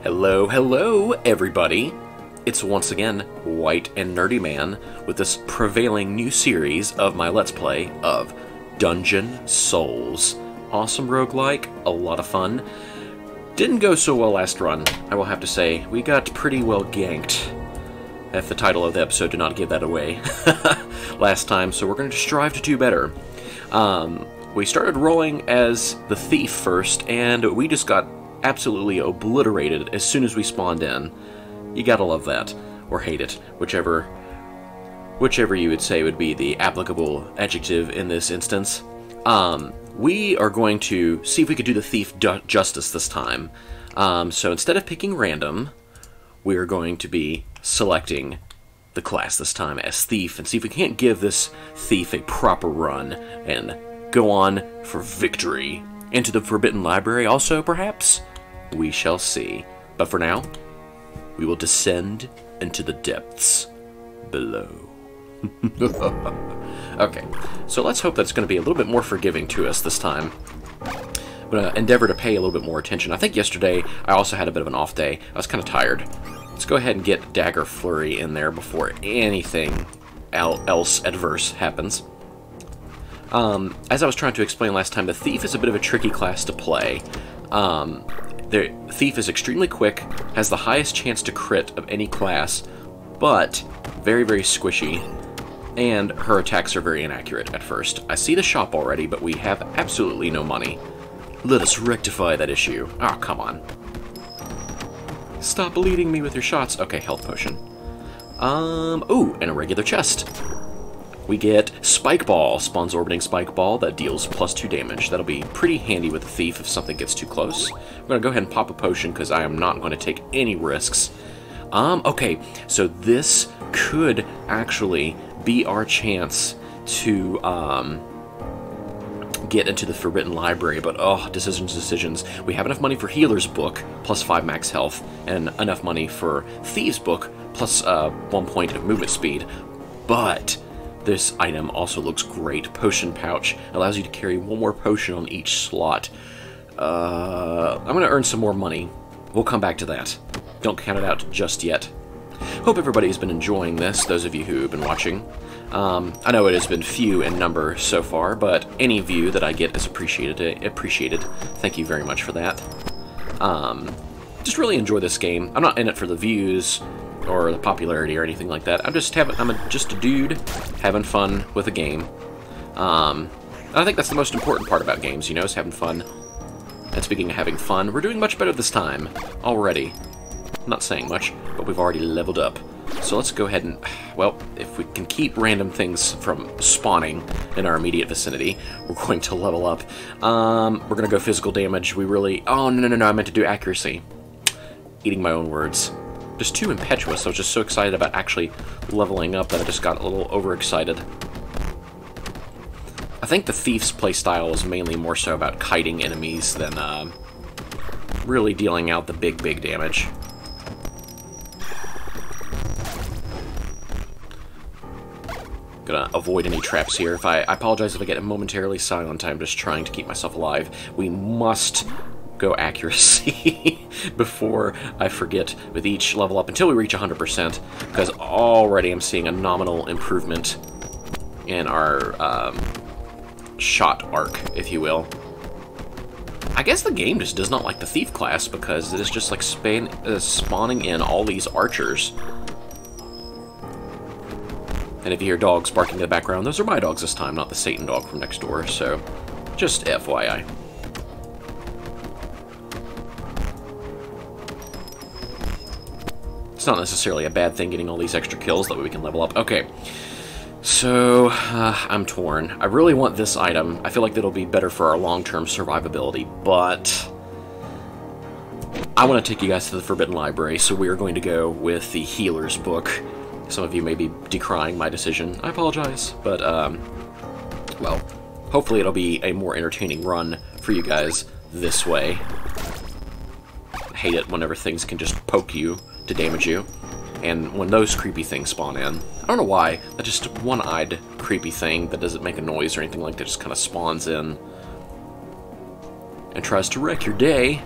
Hello, hello, everybody! It's once again White and Nerdy Man with this prevailing new series of my Let's Play of Dungeon Souls. Awesome roguelike, a lot of fun. Didn't go so well last run, I will have to say. We got pretty well ganked, if the title of the episode did not give that away last time, so we're going to strive to do better. We started rolling as the thief first, and we just got absolutely obliterated as soon as we spawned in. You gotta love that, or hate it, whichever you would say would be the applicable adjective in this instance. We are going to see if we could do the thief justice this time. So instead of picking random, we are going to be selecting the class this time as thief, and see if we can't give this thief a proper run and go on for victory. Into the Forbidden Library also, perhaps? We shall see. But for now, we will descend into the depths below. Okay, so let's hope that's going to be a little bit more forgiving to us this time. I'm going to endeavor to pay a little bit more attention. I think yesterday I also had a bit of an off day. I was kind of tired. Let's go ahead and get Dagger Flurry in there before anything else adverse happens. As I was trying to explain last time, the Thief is a bit of a tricky class to play. The Thief is extremely quick, has the highest chance to crit of any class, but very, very squishy, and her attacks are very inaccurate at first. I see the shop already, but we have absolutely no money. Let us rectify that issue. Oh, come on. Stop bleeding me with your shots. Okay, health potion. Ooh, and a regular chest. We get Spike Ball, spawns Orbiting Spike Ball that deals +2 damage. That'll be pretty handy with the Thief if something gets too close. I'm going to go ahead and pop a potion because I am not going to take any risks. Okay, so this could actually be our chance to get into the Forbidden Library, but oh, decisions. We have enough money for Healer's Book, +5 max health, and enough money for Thieves' Book, +1 point of movement speed, but this item also looks great. Potion Pouch allows you to carry one more potion on each slot. I'm going to earn some more money. We'll come back to that. Don't count it out just yet. Hope everybody's been enjoying this, those of you who have been watching. I know it has been few in number so far, but any view that I get is appreciated. Thank you very much for that. Just really enjoy this game. I'm not in it for the views or the popularity or anything like that. I'm just a dude having fun with a game. I think that's the most important part about games, you know, is having fun. And speaking of having fun, we're doing much better this time already. I'm not saying much, but we've already leveled up. So let's go ahead and, well, if we can keep random things from spawning in our immediate vicinity, we're going to level up. We're going to go physical damage. Oh, no, I meant to do accuracy. Eating my own words. Just too impetuous. I was just so excited about actually leveling up that I just got a little overexcited. I think the Thief's playstyle is mainly more so about kiting enemies than really dealing out the big damage. Gonna avoid any traps here. I apologize if I get momentarily silent. I'm just trying to keep myself alive. We must go accuracy before I forget with each level up until we reach 100%, because already I'm seeing a nominal improvement in our shot arc, if you will. I guess the game just does not like the Thief class because it is just like spawning in all these archers. And if you hear dogs barking in the background, those are my dogs this time, not the Satan dog from next door, so just FYI. It's not necessarily a bad thing getting all these extra kills, that way we can level up. Okay, so I'm torn. I really want this item. I feel like that'll be better for our long-term survivability, but I want to take you guys to the Forbidden Library, so we are going to go with the Healer's Book. Some of you may be decrying my decision. I apologize, but, well, hopefully it'll be a more entertaining run for you guys this way. I hate it whenever things can just poke you to damage you, and when those creepy things spawn in. I don't know why, that just one-eyed creepy thing that doesn't make a noise or anything like that just kind of spawns in and tries to wreck your day.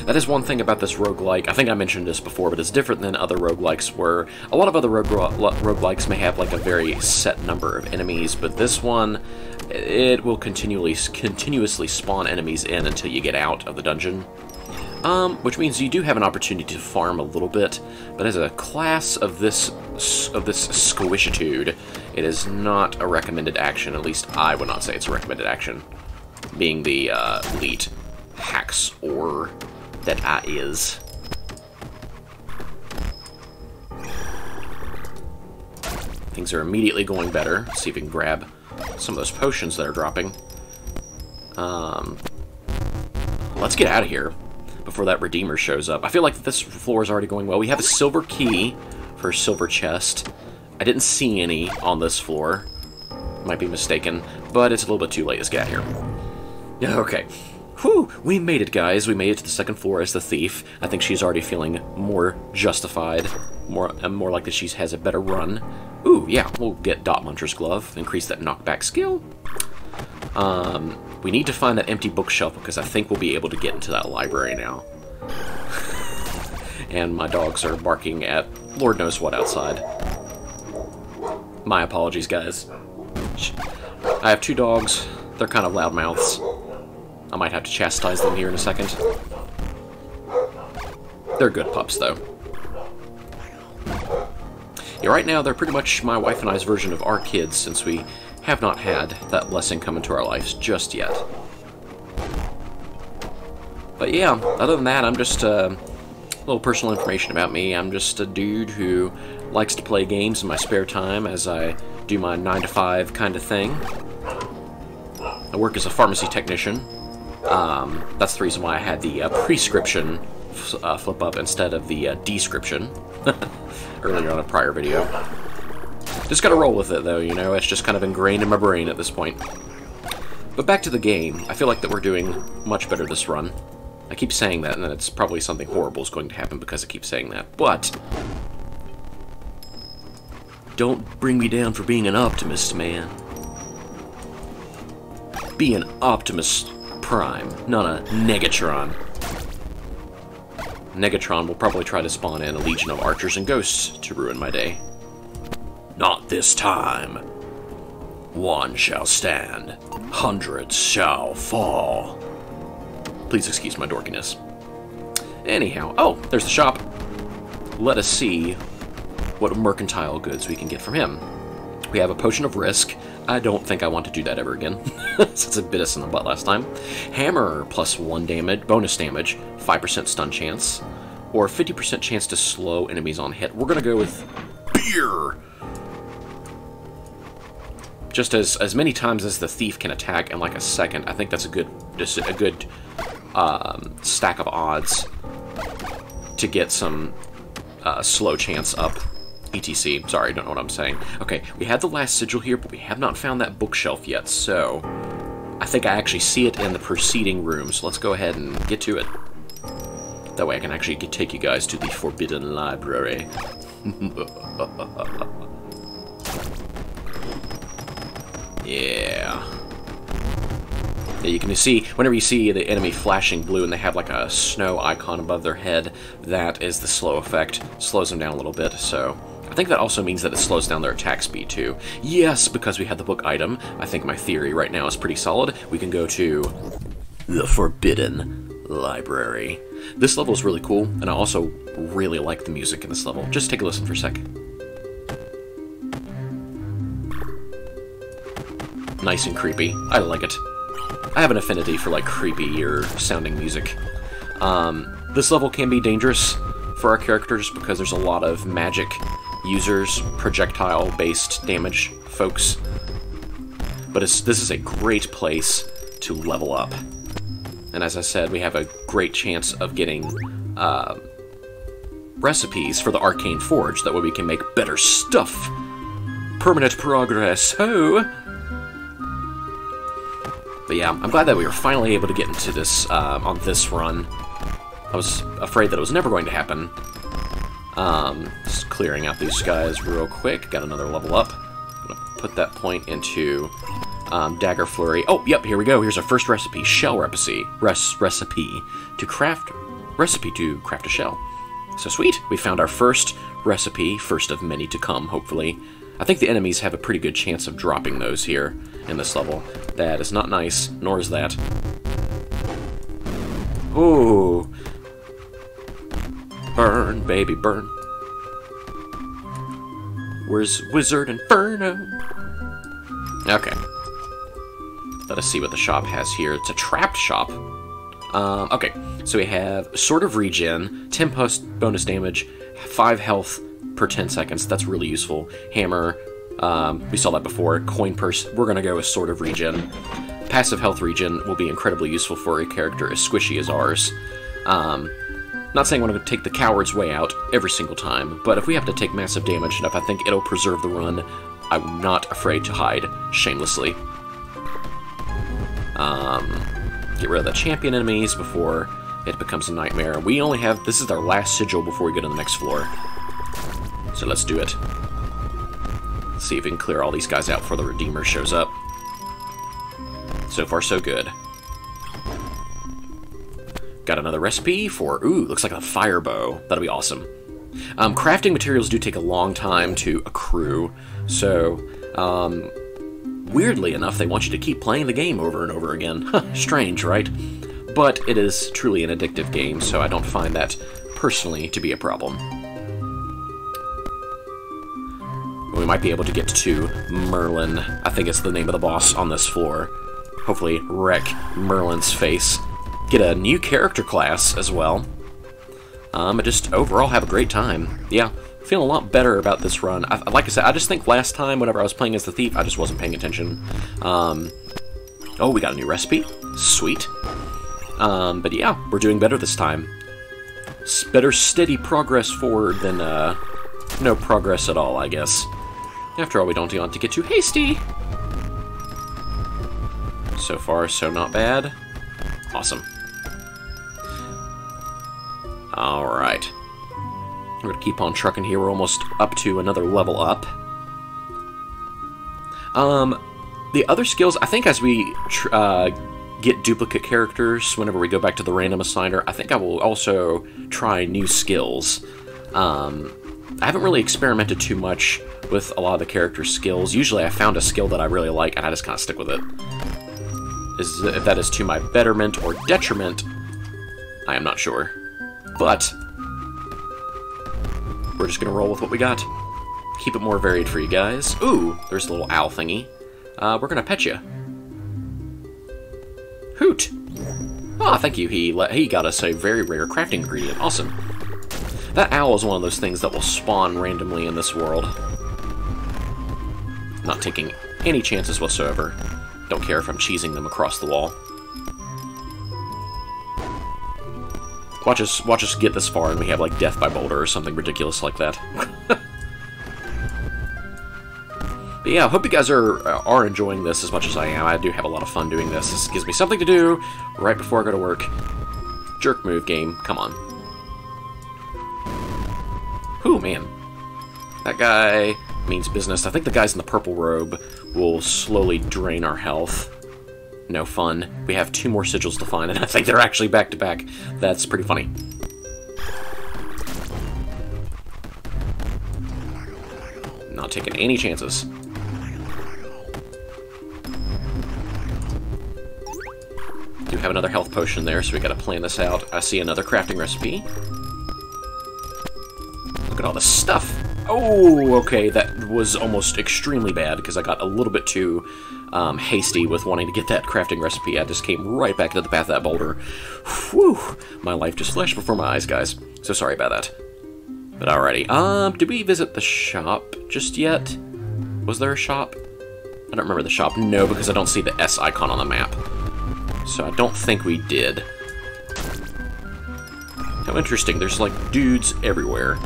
That is one thing about this roguelike. I think I mentioned this before, but it's different than other roguelikes, where a lot of other roguelikes may have like a very set number of enemies, but this one, it will continuously spawn enemies in until you get out of the dungeon. Which means you do have an opportunity to farm a little bit, but as a class of this squishitude, it is not a recommended action. At least I would not say it's a recommended action, being the elite hacks or that I is. Things are immediately going better. Let's see if we can grab some of those potions that are dropping. Let's get out of here before that Redeemer shows up. I feel like this floor is already going well. We have a silver key for a silver chest. I didn't see any on this floor. Might be mistaken, but it's a little bit too late. Let's get out of here. Okay. Whew! We made it, guys. We made it to the second floor as the thief. I think she's already feeling more justified. More like that she has a better run. Ooh, yeah, we'll get Dot Muncher's Glove. Increase that knockback skill. We need to find that empty bookshelf because I think we'll be able to get into that library now. And my dogs are barking at Lord knows what outside. My apologies, guys. I have two dogs. They're kind of loud mouths. I might have to chastise them here in a second. They're good pups, though. Yeah, right now, they're pretty much my wife and I's version of our kids, since we have not had that blessing come into our lives just yet. But yeah, other than that, I'm just a little personal information about me. I'm just a dude who likes to play games in my spare time as I do my 9-to-5 kind of thing. I work as a pharmacy technician. That's the reason why I had the prescription flip up instead of the description earlier on a prior video. Just gotta roll with it, though, you know? It's just kind of ingrained in my brain at this point. But back to the game. I feel like that we're doing much better this run. I keep saying that, and then it's probably something horrible is going to happen because I keep saying that. But don't bring me down for being an optimist, man. Be an Optimus Prime, not a Negatron. Negatron will probably try to spawn in a legion of archers and ghosts to ruin my day. Not this time. One shall stand, hundreds shall fall. Please excuse my dorkiness. Anyhow, oh, there's the shop. Let us see what mercantile goods we can get from him. We have a potion of risk. I don't think I want to do that ever again, since it bit us in the butt last time. Hammer, plus 1 damage, bonus damage, 5% stun chance, or 50% chance to slow enemies on hit. We're gonna go with beer. Just as many times as the thief can attack in like a second. I think that's a good stack of odds to get some slow chance up. ETC. Sorry, don't know what I'm saying. Okay, we had the last sigil here, but we have not found that bookshelf yet, so I think I actually see it in the preceding room, so let's go ahead and get to it. That way I can actually take you guys to the Forbidden Library. Yeah. Yeah, you can see, whenever you see the enemy flashing blue and they have like a snow icon above their head, that is the slow effect. Slows them down a little bit, so I think that also means that it slows down their attack speed too. Yes, because we had the book item, I think my theory right now is pretty solid. We can go to the Forbidden Library. This level is really cool, and I also really like the music in this level. Just take a listen for a sec. Nice and creepy. I like it. I have an affinity for, like, creepier sounding music. This level can be dangerous for our characters because there's a lot of magic users, projectile-based damage folks. But this is a great place to level up. And as I said, we have a great chance of getting recipes for the Arcane Forge. That way we can make better stuff. Permanent progress. Ho! But yeah, I'm glad that we were finally able to get into this on this run. I was afraid that it was never going to happen. Just clearing out these guys real quick. Got another level up. I'm gonna put that point into Dagger Flurry. Oh, yep, here we go. Here's our first recipe. Shell recipe. Recipe. To craft recipe to craft a shell. So sweet, we found our first recipe, first of many to come, hopefully. I think the enemies have a pretty good chance of dropping those here in this level. That is not nice, nor is that. Ooh. Burn, baby, burn. Where's Wizard Inferno? Okay. Let us see what the shop has here. It's a trapped shop. Okay, so we have Sword of Regen, 10 bonus damage, 5 health per 10 seconds. That's really useful. Hammer, we saw that before. Coin purse, we're going to go with Sword of Regen. Passive health regen will be incredibly useful for a character as squishy as ours. Not saying I want to take the coward's way out every single time, but if we have to take massive damage enough, I think it'll preserve the run. I'm not afraid to hide shamelessly. Get rid of the champion enemies before it becomes a nightmare. We only have... This is our last sigil before we go to the next floor. So let's do it. Let's see if we can clear all these guys out before the Redeemer shows up. So far, so good. Got another recipe for... Ooh, looks like a fire bow. That'll be awesome. Crafting materials do take a long time to accrue, so... weirdly enough, they want you to keep playing the game over and over again. Strange, right? But it is truly an addictive game, so I don't find that, personally, to be a problem. We might be able to get to Merlin. I think it's the name of the boss on this floor. Hopefully wreck Merlin's face. Get a new character class as well. And just overall have a great time. Yeah. Feeling a lot better about this run. Like I said, I just think last time, whenever I was playing as the thief, I just wasn't paying attention. Oh, we got a new recipe. Sweet. But yeah, we're doing better this time. Better steady progress forward than no progress at all, I guess. After all, we don't want to get too hasty. So far, so not bad. Awesome. Alright. We're going to keep on trucking here. We're almost up to another level up. The other skills, I think as we get duplicate characters whenever we go back to the random assigner, I think I will also try new skills. I haven't really experimented too much with a lot of the character skills. Usually I found a skill that I really like and I just kind of stick with it. If that is to my betterment or detriment, I am not sure. But we're just going to roll with what we got. Keep it more varied for you guys. Ooh, there's a little owl thingy. We're going to pet you. Hoot! Ah, thank you. He got us a very rare crafting ingredient. Awesome. That owl is one of those things that will spawn randomly in this world. Not taking any chances whatsoever. Don't care if I'm cheesing them across the wall. Watch us get this far and we have like death by boulder or something ridiculous like that. But yeah, I hope you guys are enjoying this as much as I am. I do have a lot of fun doing this. This gives me something to do right before I go to work. Jerk move game, come on. Ooh, man. That guy means business. I think the guys in the purple robe will slowly drain our health. No fun. We have 2 more sigils to find, and I think they're actually back-to-back. That's pretty funny. Not taking any chances. Do have another health potion there, so we gotta plan this out. I see another crafting recipe. Look at all this stuff. Oh, okay, that was almost extremely bad, because I got a little bit too hasty with wanting to get that crafting recipe. I just came right back to the path of that boulder. Whew, my life just flashed before my eyes, guys. So sorry about that. But alrighty, did we visit the shop just yet? Was there a shop? I don't remember the shop. No, because I don't see the S icon on the map. So I don't think we did. How interesting, there's like dudes everywhere.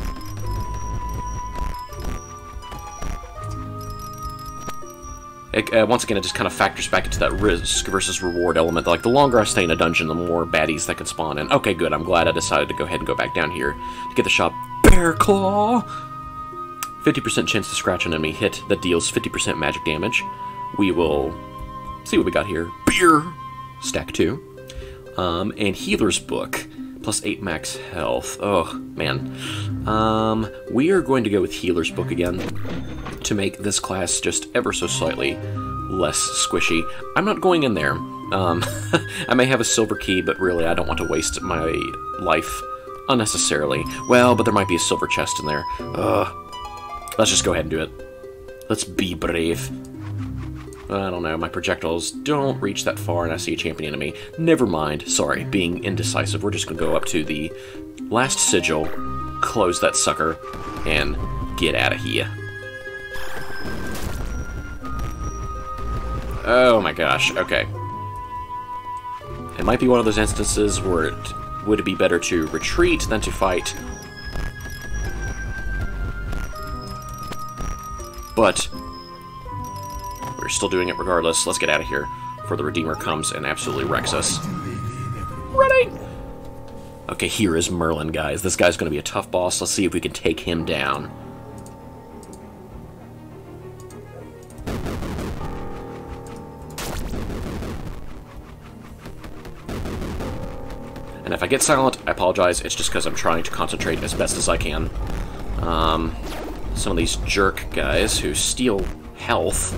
Once again, it just kind of factors back into that risk versus reward element. Like, the longer I stay in a dungeon, the more baddies that can spawn in. Okay, good. I'm glad I decided to go ahead and go back down here to get the shop. Bear Claw! 50% chance to scratch an enemy hit that deals 50% magic damage. We will see what we got here. Beer! Stack 2. And Healer's Book. Plus 8 max health. Oh, man. We are going to go with Healer's Book again to make this class just ever so slightly less squishy. I'm not going in there. I may have a silver key, but really I don't want to waste my life unnecessarily. Well, but there might be a silver chest in there. Let's just go ahead and do it. Let's be brave. I don't know, my projectiles don't reach that far and I see a champion enemy. Never mind, sorry, being indecisive. We're just gonna go up to the last sigil, close that sucker, and get out of here. Oh my gosh, okay. It might be one of those instances where it would be better to retreat than to fight. But we're still doing it regardless. Let's get out of here before the Redeemer comes and absolutely wrecks us. Running! Okay, here is Merlin, guys. This guy's going to be a tough boss. Let's see if we can take him down. And if I get silent, I apologize. It's just because I'm trying to concentrate as best as I can. Some of these jerk guys who steal health.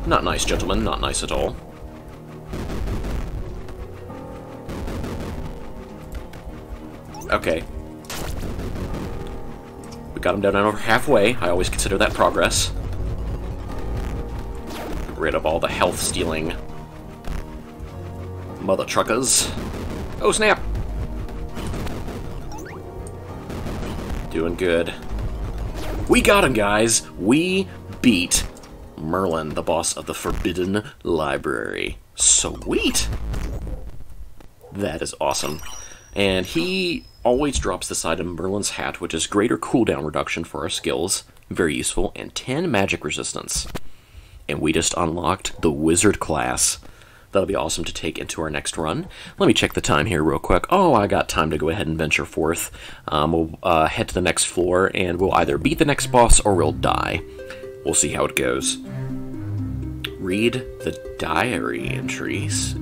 Not nice, gentlemen. Not nice at all. Okay. We got him down over halfway. I always consider that progress. Get rid of all the health-stealing mother truckers. Oh, snap! Doing good. We got him, guys! We beat Merlin, the boss of the Forbidden Library. Sweet! That is awesome. And he always drops this item, Merlin's Hat, which is greater cooldown reduction for our skills. Very useful. And 10 magic resistance. And we just unlocked the Wizard class. That'll be awesome to take into our next run. Let me check the time here real quick. Oh, I got time to go ahead and venture forth. We'll head to the next floor, and we'll either beat the next boss or we'll die. We'll see how it goes. Read the diary entries.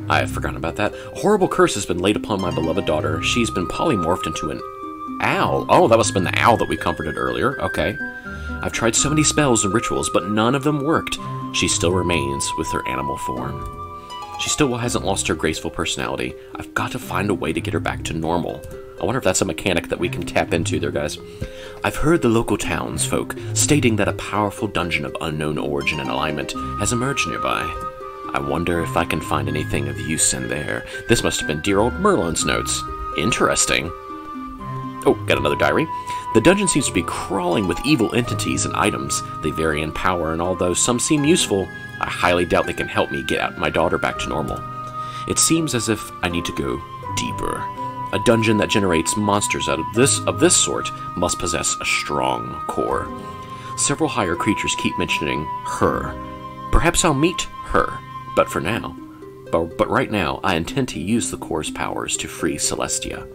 I had forgotten about that. A horrible curse has been laid upon my beloved daughter. She's been polymorphed into an owl. Oh, that must have been the owl that we comforted earlier. Okay. I've tried so many spells and rituals, but none of them worked. She still remains with her animal form. She still hasn't lost her graceful personality. I've got to find a way to get her back to normal. I wonder if that's a mechanic that we can tap into there, guys. I've heard the local townsfolk stating that a powerful dungeon of unknown origin and alignment has emerged nearby. I wonder if I can find anything of use in there. This must have been dear old Merlin's notes. Interesting. Oh, got another diary. The dungeon seems to be crawling with evil entities and items. They vary in power, and although some seem useful, I highly doubt they can help me get my daughter back to normal. It seems as if I need to go deeper. A dungeon that generates monsters of this sort must possess a strong core. Several higher creatures keep mentioning her. Perhaps I'll meet her, but for now. But right now, I intend to use the core's powers to free Celestia.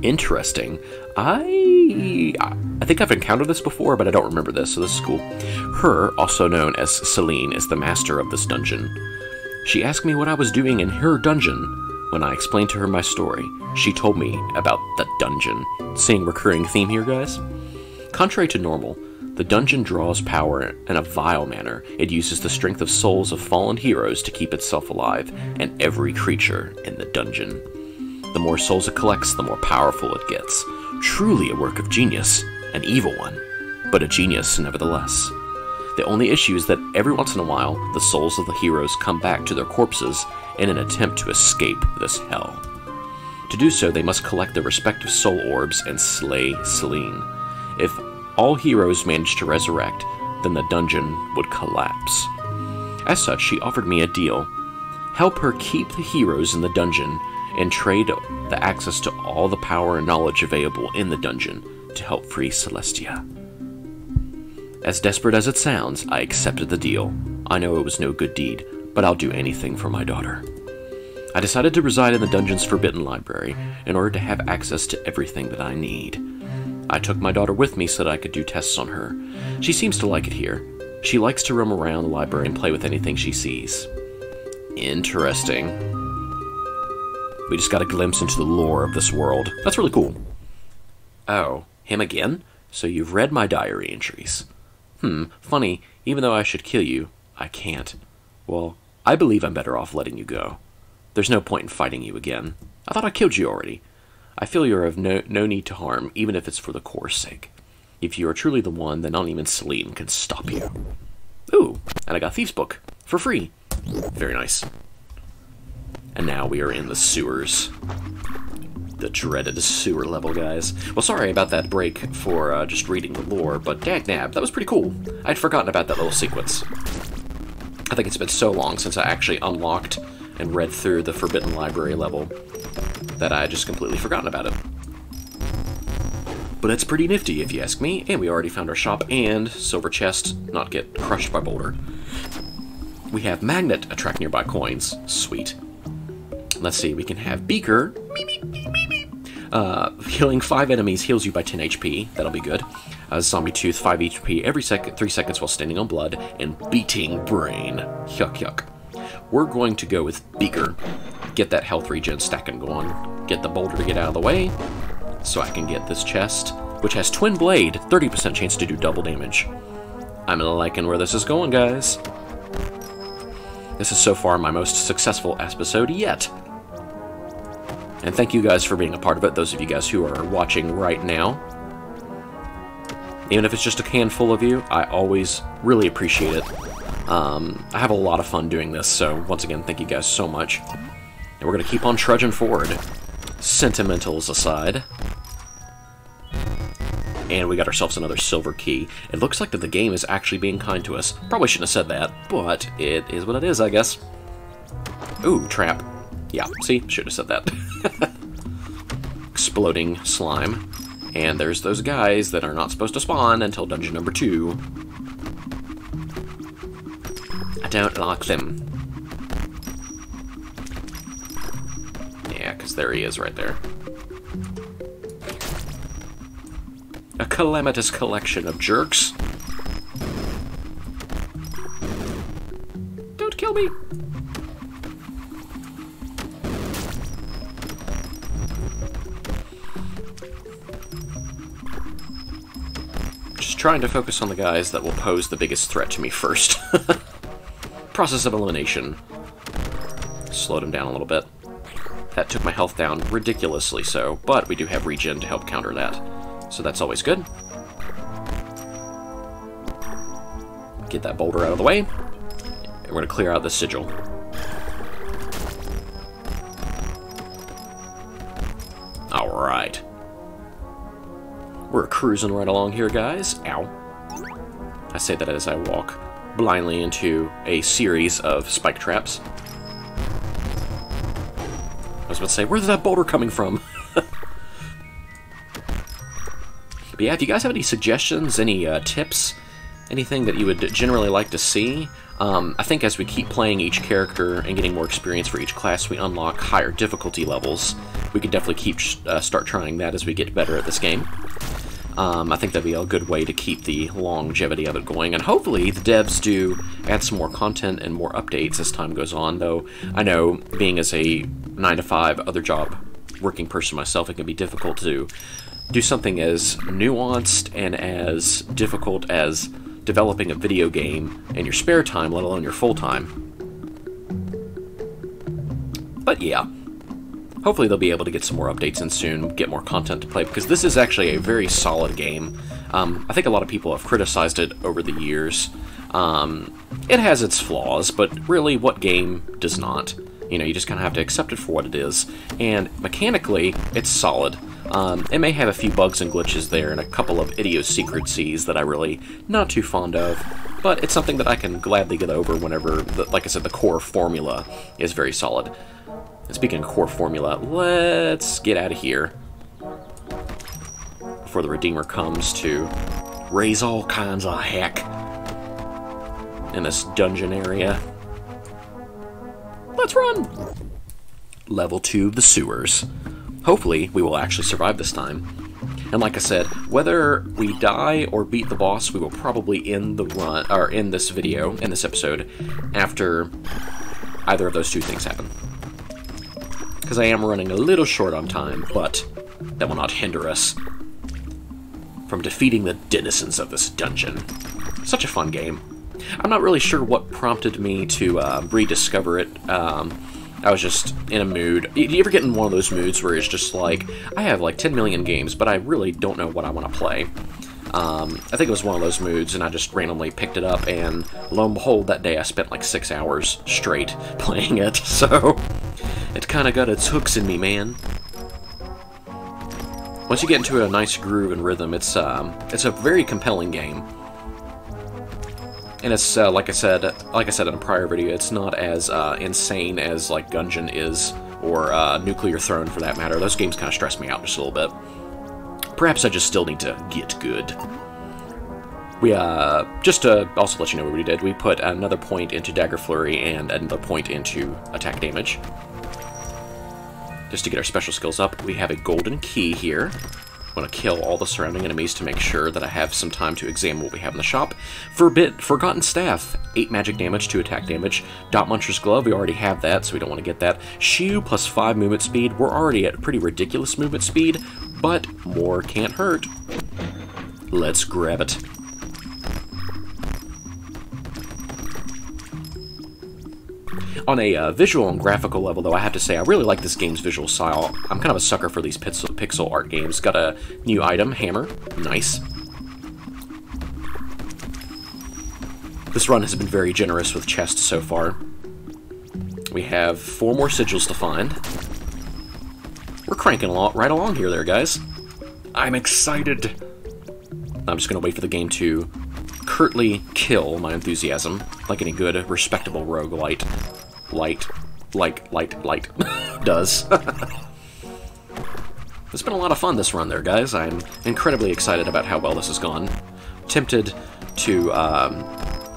Interesting. I think I've encountered this before, but I don't remember this, so this is cool. Her, also known as Celine, is the master of this dungeon. She asked me what I was doing in her dungeon. When I explained to her my story, she told me about the dungeon. Seeing recurring theme here, guys? Contrary to normal, the dungeon draws power in a vile manner. It uses the strength of souls of fallen heroes to keep itself alive, and every creature in the dungeon. The more souls it collects, the more powerful it gets. Truly a work of genius. An evil one, but a genius nevertheless. The only issue is that every once in a while, the souls of the heroes come back to their corpses in an attempt to escape this hell. To do so, they must collect their respective soul orbs and slay Celine. If all heroes manage to resurrect, then the dungeon would collapse. As such, she offered me a deal. Help her keep the heroes in the dungeon and trade the access to all the power and knowledge available in the dungeon to help free Celestia. As desperate as it sounds, I accepted the deal. I know it was no good deed, but I'll do anything for my daughter. I decided to reside in the dungeon's forbidden library in order to have access to everything that I need. I took my daughter with me so that I could do tests on her. She seems to like it here. She likes to roam around the library and play with anything she sees. Interesting. We just got a glimpse into the lore of this world. That's really cool. Oh, him again? So you've read my diary entries. Funny, even though I should kill you, I can't. Well, I believe I'm better off letting you go. There's no point in fighting you again. I thought I killed you already. I feel you're of no need to harm, even if it's for the core's sake. If you are truly the one, then not even Celine can stop you. Ooh, and I got Thief's Book. For free. Very nice. And now we are in the sewers. The dreaded sewer level, guys. Well, sorry about that break for just reading the lore, but dagnab, that was pretty cool. I'd forgotten about that little sequence. I think it's been so long since I actually unlocked and read through the Forbidden Library level that I just completely forgotten about it. But it's pretty nifty, if you ask me, and we already found our shop and silver chest, not get crushed by boulder. We have magnet, attract nearby coins. Sweet. Let's see, we can have beaker. Healing 5 enemies heals you by 10 HP. That'll be good. Zombie tooth, 5 HP every 3 seconds while standing on blood. And beating brain. Yuck, yuck. We're going to go with beaker. Get that health regen stacking going. Get the boulder to get out of the way, so I can get this chest, which has twin blade, 30% chance to do double damage. I'm liking where this is going, guys. This is so far my most successful episode yet. And thank you guys for being a part of it, those of you guys who are watching right now. Even if it's just a handful of you, I always really appreciate it. I have a lot of fun doing this, so once again, thank you guys so much. And we're going to keep on trudging forward. Sentimentals aside. And we got ourselves another silver key. It looks like that the game is actually being kind to us. Probably shouldn't have said that, but it is what it is, I guess. Ooh, trap. Yeah, see? Should have said that. Exploding slime. And there's those guys that are not supposed to spawn until dungeon number 2. I don't like them. Yeah, because there he is right there. A calamitous collection of jerks. Don't kill me! Just trying to focus on the guys that will pose the biggest threat to me first. Process of elimination. Slowed him down a little bit. That took my health down ridiculously so, but we do have regen to help counter that. So that's always good. Get that boulder out of the way. And we're going to clear out the sigil. Alright. We're cruising right along here, guys. Ow. I say that as I walk blindly into a series of spike traps. I was about to say, where's that boulder coming from? But yeah, if you guys have any suggestions, any tips, anything that you would generally like to see, I think as we keep playing each character and getting more experience for each class, we unlock higher difficulty levels. We could definitely start trying that as we get better at this game. I think that'd be a good way to keep the longevity of it going, and hopefully the devs do add some more content and more updates as time goes on, though I know, being as a 9-to-5 other job working person myself, it can be difficult to do something as nuanced and as difficult as developing a video game in your spare time, let alone your full time. But yeah. Hopefully they'll be able to get some more updates and soon get more content to play, because this is actually a very solid game. I think a lot of people have criticized it over the years. It has its flaws, but really, what game does not? You know, you just kind of have to accept it for what it is. And mechanically, it's solid. It may have a few bugs and glitches there and a couple of idiosyncrasies that I really not too fond of, but it's something that I can gladly get over whenever, like I said, the core formula is very solid. Speaking of core formula, let's get out of here before the Redeemer comes to raise all kinds of heck in this dungeon area. Let's run! Level 2 of the sewers. Hopefully, we will actually survive this time. And like I said, whether we die or beat the boss, we will probably end the run, or end this video, in this episode, after either of those two things happen. because I am running a little short on time, but that will not hinder us from defeating the denizens of this dungeon. Such a fun game. I'm not really sure what prompted me to rediscover it. I was just in a mood. You ever get in one of those moods where it's just like, I have like 10 million games, but I really don't know what I want to play? I think it was one of those moods, and I just randomly picked it up, and lo and behold, that day I spent like 6 hours straight playing it, so it kind of got its hooks in me, man. Once you get into a nice groove and rhythm, it's a very compelling game. And it's, like I said in a prior video, it's not as insane as, like, Gungeon is, or Nuclear Throne, for that matter. Those games kind of stress me out just a little bit. Perhaps I just still need to get good. We, just to also let you know what we did, we put another point into Dagger Flurry and another point into attack damage. Just to get our special skills up. We have a golden key here. I'm going to kill all the surrounding enemies to make sure that I have some time to examine what we have in the shop. Forgotten Staff, 8 magic damage, 2 attack damage. Dot Muncher's Glove, we already have that, so we don't want to get that. Shoe, plus 5 movement speed. We're already at pretty ridiculous movement speed, but more can't hurt. Let's grab it. On a visual and graphical level, though, I have to say I really like this game's visual style. I'm kind of a sucker for these pixel art games. Got a new item, hammer. Nice. This run has been very generous with chests so far. We have 4 more sigils to find. We're cranking right along here there, guys. I'm excited. I'm just going to wait for the game to curtly kill my enthusiasm, like any good, respectable roguelite. Light does. It's been a lot of fun this run there, guys. I'm incredibly excited about how well this has gone. Tempted to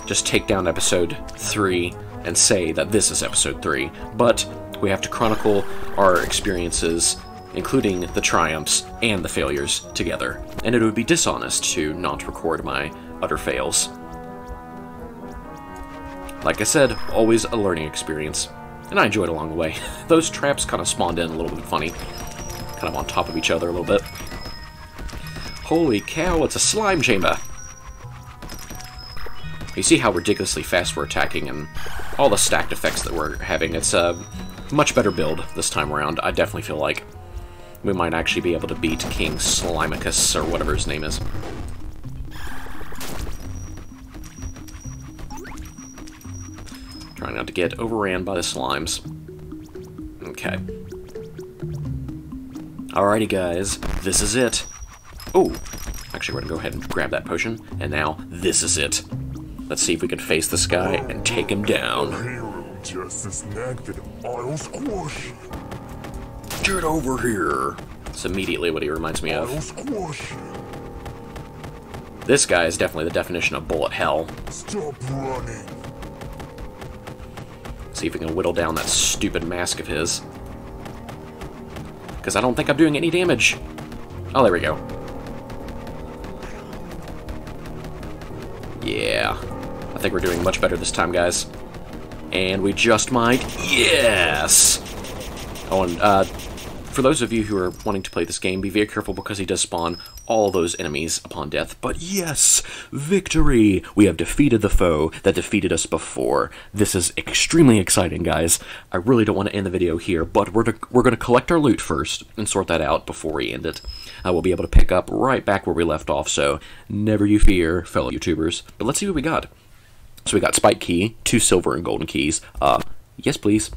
just take down episode 3 and say that this is episode 3, but we have to chronicle our experiences, including the triumphs and the failures, together, and it would be dishonest to not record my utter fails. Like I said, always a learning experience, and I enjoyed it along the way. Those traps kind of spawned in a little bit funny, kind of on top of each other a little bit. Holy cow, it's a slime chamber! You see how ridiculously fast we're attacking and all the stacked effects that we're having. It's a much better build this time around, I definitely feel like. We might actually be able to beat King Slimicus, or whatever his name is. Trying not to get overran by the slimes. Okay. Alrighty, guys. This is it. Oh! Actually, we're gonna go ahead and grab that potion. And now, this is it. Let's see if we can face this guy and take him down. Get over here! That's immediately what he reminds me of. This guy is definitely the definition of bullet hell. Stop running. See if we can whittle down that stupid mask of his. Because I don't think I'm doing any damage. Oh, there we go. Yeah. I think we're doing much better this time, guys. And we just might. Yes! Oh, and for those of you who are wanting to play this game, be very careful because he does spawn all those enemies upon death. But yes, victory! We have defeated the foe that defeated us before. This is extremely exciting, guys. I really don't want to end the video here, but we're going to collect our loot first and sort that out before we end it. We'll be able to pick up right back where we left off, so never you fear, fellow YouTubers. But let's see what we got. So we got Spike Key, 2 silver and golden keys. Yes, please.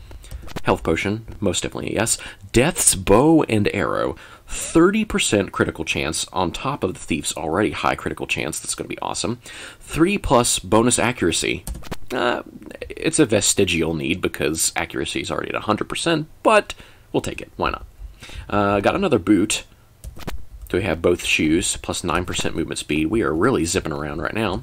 Health potion, most definitely a yes. Death's bow and arrow, 30% critical chance on top of the thief's already high critical chance. That's going to be awesome. 3+ bonus accuracy. It's a vestigial need because accuracy is already at 100%, but we'll take it. Why not? Got another boot. So we have both shoes, plus 9% movement speed. We are really zipping around right now.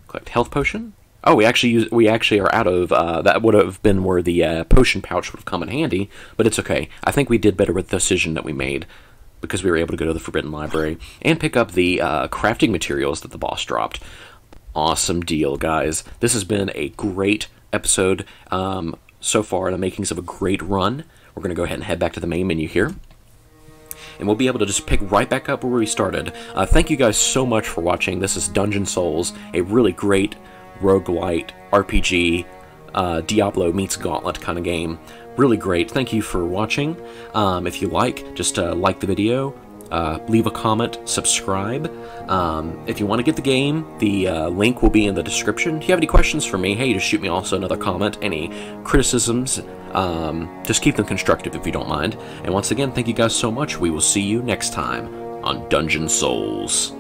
Collect health potion. Oh, we actually are out of, that would have been where the potion pouch would have come in handy, but it's okay. I think we did better with the decision that we made, because we were able to go to the Forbidden Library and pick up the crafting materials that the boss dropped. Awesome deal, guys. This has been a great episode. so far the makings of a great run. We're going to go ahead and head back to the main menu here, and we'll be able to just pick right back up where we started. Thank you guys so much for watching. This is Dungeon Souls, a really great roguelite RPG, Diablo meets Gauntlet kind of game. Really great. Thank you for watching. If you like, just like the video, leave a comment, subscribe. If you want to get the game, the link will be in the description. If you have any questions for me, hey, just shoot me also another comment. Any criticisms, just keep them constructive if you don't mind. And once again, thank you guys so much. We will see you next time on Dungeon Souls.